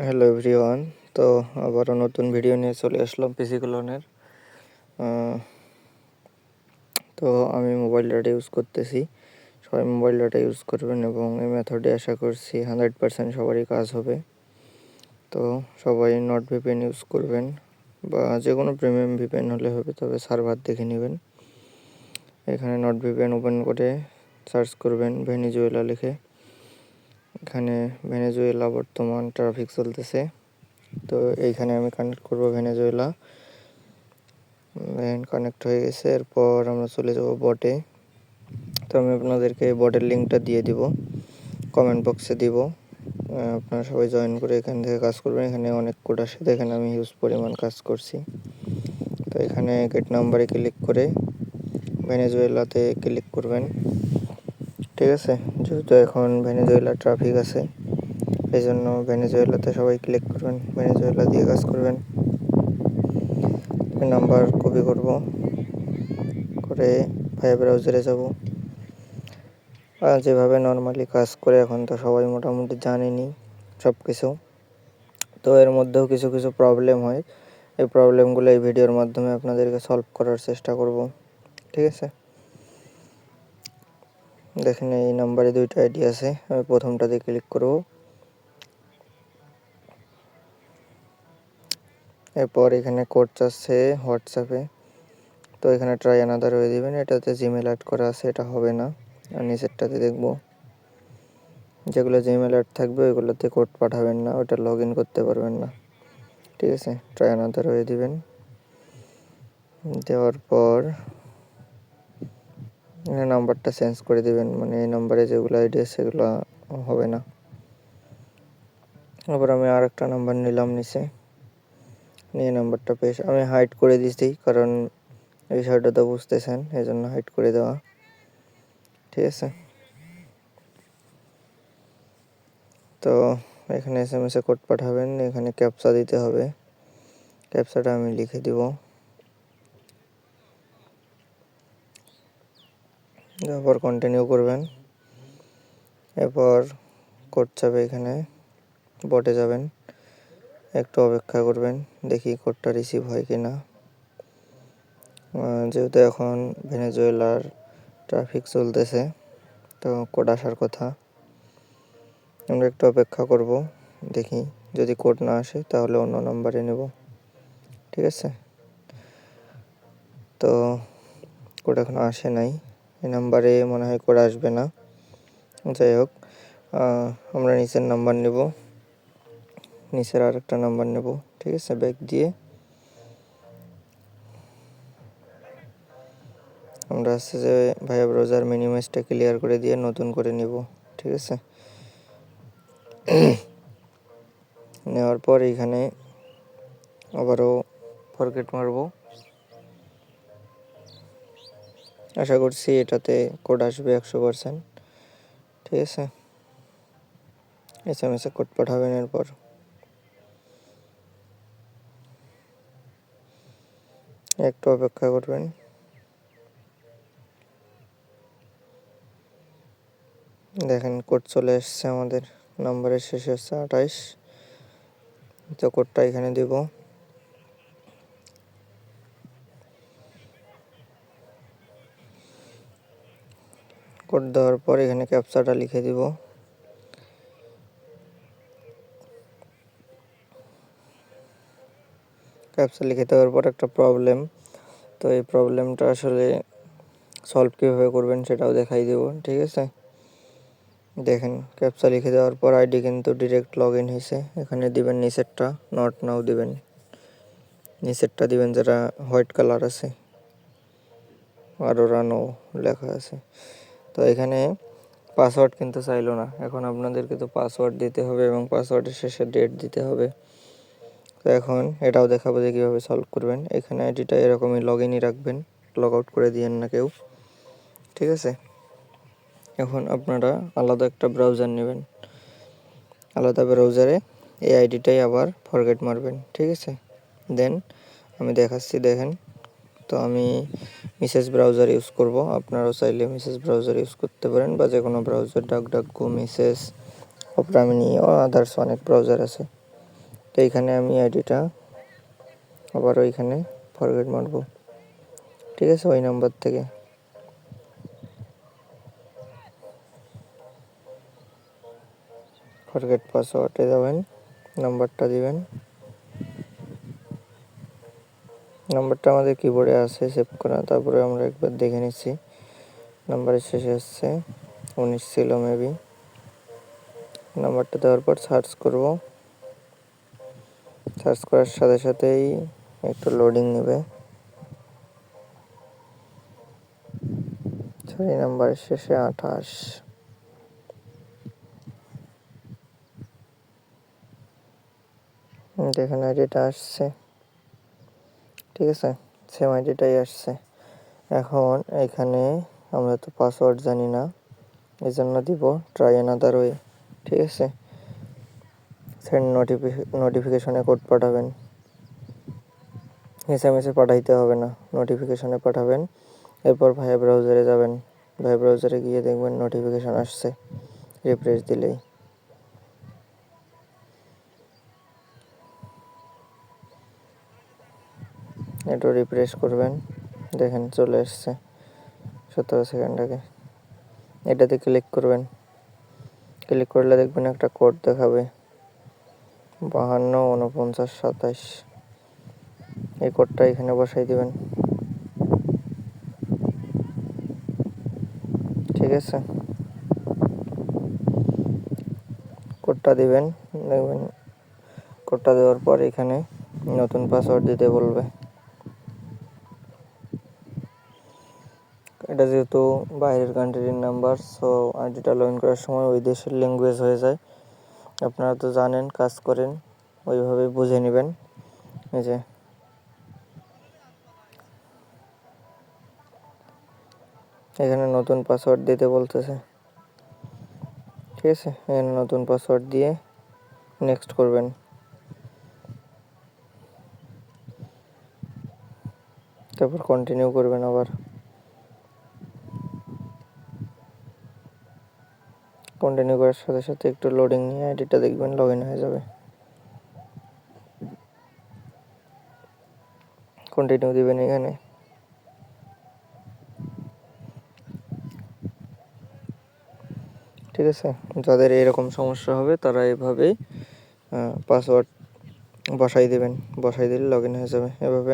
Hello everyone. তো আবারও নতুন ভিডিও নিয়ে চলে আসলাম পিসি ক্লোনের। তো আমি মোবাইল ডাটা ইউজ করতেছি, সবাই মোবাইল ডাটা ইউজ করবেন এবং এই মেথডে আশা করছি 100% সবারই কাজ হবে। তো সবাই নট ভিপিএন ইউজ করবেন বা যে কোনো প্রিমিয়াম ভিপিএন হলে হবে, তবে সার্ভার দেখে নেবেন। এখানে নট ভিপিএন ওপেন করে সার্চ করবেন ভেনেজুয়েলা লিখে। এখানে ভেনেজুয়েলা বর্তমান ট্রাফিক চলতেছে, তো এইখানে আমি কানেক্ট করব ভেনেজুয়েলা। কানেক্ট হয়ে গেছে, এরপর আমরা চলে যাব বটে। তো আমি আপনাদেরকে বটের লিঙ্কটা দিয়ে দিব, কমেন্ট বক্সে দিব। আপনারা সবাই জয়েন করে এখান থেকে কাজ করবেন। এখানে অনেক কোড আসে, দেখেন আমি হিউজ পরিমাণ কাজ করছি। তো এখানে গেট নাম্বারে ক্লিক করে ভেনেজুয়েলাতে ক্লিক করবেন, ঠিক আছে। যেহেতু এখন ভেনেজুয়েলা ট্রাফিক আছে, এই জন্য ভেনেজুয়েলাতে সবাই ক্লিক করবেন, ভেনেজুয়েলা দিয়ে কাজ করবেন। নাম্বার কপি করব, করে ভাইয়া ব্রাউজারে যাব। যেভাবে নর্মালি কাজ করে এখন তো সবাই মোটামুটি জানেনি সব কিছু। তো এর মধ্যেও কিছু কিছু প্রবলেম হয়, এই প্রবলেমগুলো এই ভিডিওর মাধ্যমে আপনাদেরকে সলভ করার চেষ্টা করব, ঠিক আছে। দেখেন এই নাম্বারে দুইটা আইডি আছে, আমি প্রথমটাতে ক্লিক করব। এরপর এখানে কোড চাচ্ছে হোয়াটসঅ্যাপে, তো এখানে ট্রাই অ্যানাদার হয়ে দিবেন। এটাতে জিমেল অ্যাড করা আছে, এটা হবে না। আর নিচেরটাতে দেখব, যেগুলো জিমেল অ্যাড থাকবে ওইগুলোতে কোড পাঠাবেন না, ওটা লগ ইন করতে পারবেন না, ঠিক আছে। ট্রাই অ্যানাদার হয়ে দিবেন। দেওয়ার পর নাম্বারটা চেঞ্জ করে দিবেন, মানে এই নাম্বারে যেগুলো আইডি আছে সেগুলো হবে না। আবার আমি আর একটা নাম্বার নিলাম নিচে, নিয়ে নাম্বারটা পেয়ে আমি হাইড করে দিয়েছি, কারণ এই বিষয়টা তো বুঝতেছেন, এই জন্য হাইড করে দেওয়া, ঠিক আছে। তো এখানে SMS-এ কোড পাঠাবেন, এখানে ক্যাপচা দিতে হবে, ক্যাপচাটা আমি লিখে দিব। তারপর কন্টিনিউ করবেন, এরপর কোড চাবে, এখানে বটে যাবেন, একটু অপেক্ষা করবেন, দেখি কোডটা রিসিভ হয় কি না। যেহেতু এখন ভেনেজুয়েলার ট্রাফিক চলতেছে, তো কোড আসার কথা, আমরা একটু অপেক্ষা করব, দেখি যদি কোড না আসে তাহলে অন্য নাম্বারে নেব, ঠিক আছে। তো কোড এখনো আসে নাই, এই নাম্বারে মনে হয় কোড আসবে না। যাই হোক, আমরা নিচের নাম্বার নেব, নিচের আর একটা নাম্বার নেব, ঠিক আছে। ব্যাক দিয়ে আমরা আসছে যে ভাইয়া ব্রাউজার মিনিমাইজটা ক্লিয়ার করে দিয়ে নতুন করে নেব, ঠিক আছে। নেওয়ার পর এইখানে আবারও ফরগেট মারব, আশা করছি এটাতে কোড আসবে 100%, ঠিক আছে। SMS-এ কোড পাঠাবেন, এরপর একটু অপেক্ষা করবেন। দেখেন কোড চলে এসছে, আমাদের নাম্বারের শেষে হচ্ছে 28। তো কোডটা এখানে দিব, কোড দেওয়ার পর এখানে ক্যাপচাটা লিখে দিব। ক্যাপচা লিখে দেওয়ার পর একটা প্রবলেম, তো এই প্রবলেমটা আসলে সলভ কীভাবে করবেন সেটাও দেখাই দেব, ঠিক আছে। দেখেন ক্যাপচা লিখে দেওয়ার পর আইডি কিন্তু ডিরেক্ট লগ ইন হয়েছে। এখানে দিবেন নিচেরটা, নট নাও দিবেন, নিচেরটা দিবেন যেটা হোয়াইট কালার আছে, আরও রানো লেখা আছে। তো এখানে পাসওয়ার্ড কিন্তু চাইলো না, এখন আপনাদেরকে তো পাসওয়ার্ড দিতে হবে এবং পাসওয়ার্ডের শেষে ডেট দিতে হবে। তো এখন এটাও দেখাবো যে কীভাবে সলভ করবেন। এখানে আইডিটা এরকমই লগ ইনই রাখবেন, লগ আউট করে দিয়েন না কেউ, ঠিক আছে। এখন আপনারা আলাদা একটা ব্রাউজার নেবেন, আলাদা ব্রাউজারে এই আইডিটাই আবার ফরগেট মারবেন, ঠিক আছে। দেন আমি দেখাচ্ছি, দেখেন। তো আমি মিসেস ব্রাউজার ইউজ করব, আপনারাও চাইলে মিসেস ব্রাউজার ইউজ করতে পারেন বা যে কোনো ব্রাউজার, ডাকডাকগো, মিসেস, অপেরা মিনি ও আদার্স অনেক ব্রাউজার আছে। এইখানে আমি আইডিটা আবার ওইখানে ফরগেট মারবো, ঠিক আছে, ওই নাম্বার থেকে। ফরগেট পাসওয়ার্ডে যাবেন, নাম্বারটা দিবেন। নাম্বারটা আমাদের কিবোর্ডে আছে সেভ করা, তারপরে আমরা একবার দেখে নিচ্ছি। নাম্বারের শেষে হচ্ছে 19 ছিল মেবি। নাম্বারটা দেওয়ার পর সার্চ করব। সার্চ করার সাথে সাথেই একটু লোডিং নেবে। সরি, নাম্বারের শেষে 28। দেখেন আইডিটা আসছে, ঠিক আছে, সেম আইডিটাই আসছে। এখন এখানে আমরা তো পাসওয়ার্ড জানি না, এই জন্য দিব ট্রাই অ্যানাদার ওয়ে, ঠিক আছে। সেন্ড নোটিফিকেশনে কোড পাঠাবেন, এসএমএসে পাঠাইতে হবে না, নোটিফিকেশনে পাঠাবেন। এরপর ভাইয়া ব্রাউজারে যাবেন, ভাইয়া ব্রাউজারে গিয়ে দেখবেন নোটিফিকেশন আসছে, রিফ্রেশ দিলেই। একটু রিফ্রেশ করবেন, দেখেন চলে এসছে 17 সেকেন্ড আগে। এটাতে ক্লিক করবেন, ক্লিক করলে দেখবেন একটা কোড দেখাবে 52 49 27। এই কোডটা এখানে বসাই দিবেন, ঠিক আছে। কোডটা দিবেন, দেখবেন কোডটা দেওয়ার পর এখানে নতুন পাসওয়ার্ড দিতে বলবে। এটা যেহেতু বাইরের কান্ট্রির নাম্বার, সো আইডিটা লগ ইন করার সময় ওই দেশের ল্যাঙ্গুয়েজ হয়ে যায়। আপনারা তো জানেন, কাজ করেন, ওইভাবেই বুঝে নেবেন। এই যে এখানে নতুন পাসওয়ার্ড দিতে বলতেছে, ঠিক আছে। এখানে নতুন পাসওয়ার্ড দিয়ে নেক্সট করবেন। তারপর কন্টিনিউ করবেন আবার। কন্টিনিউ করার সাথে সাথে একটু লোডিং নিয়ে আইডিটা দেখবেন লগ ইন হয়ে যাবে। কন্টিনিউ দিবেন এখানে। ঠিক আছে, যাদের এরকম সমস্যা হবে তারা এভাবেই পাসওয়ার্ড বসাই দিবেন, বসাই দিলে লগ ইন হয়ে যাবে। এভাবে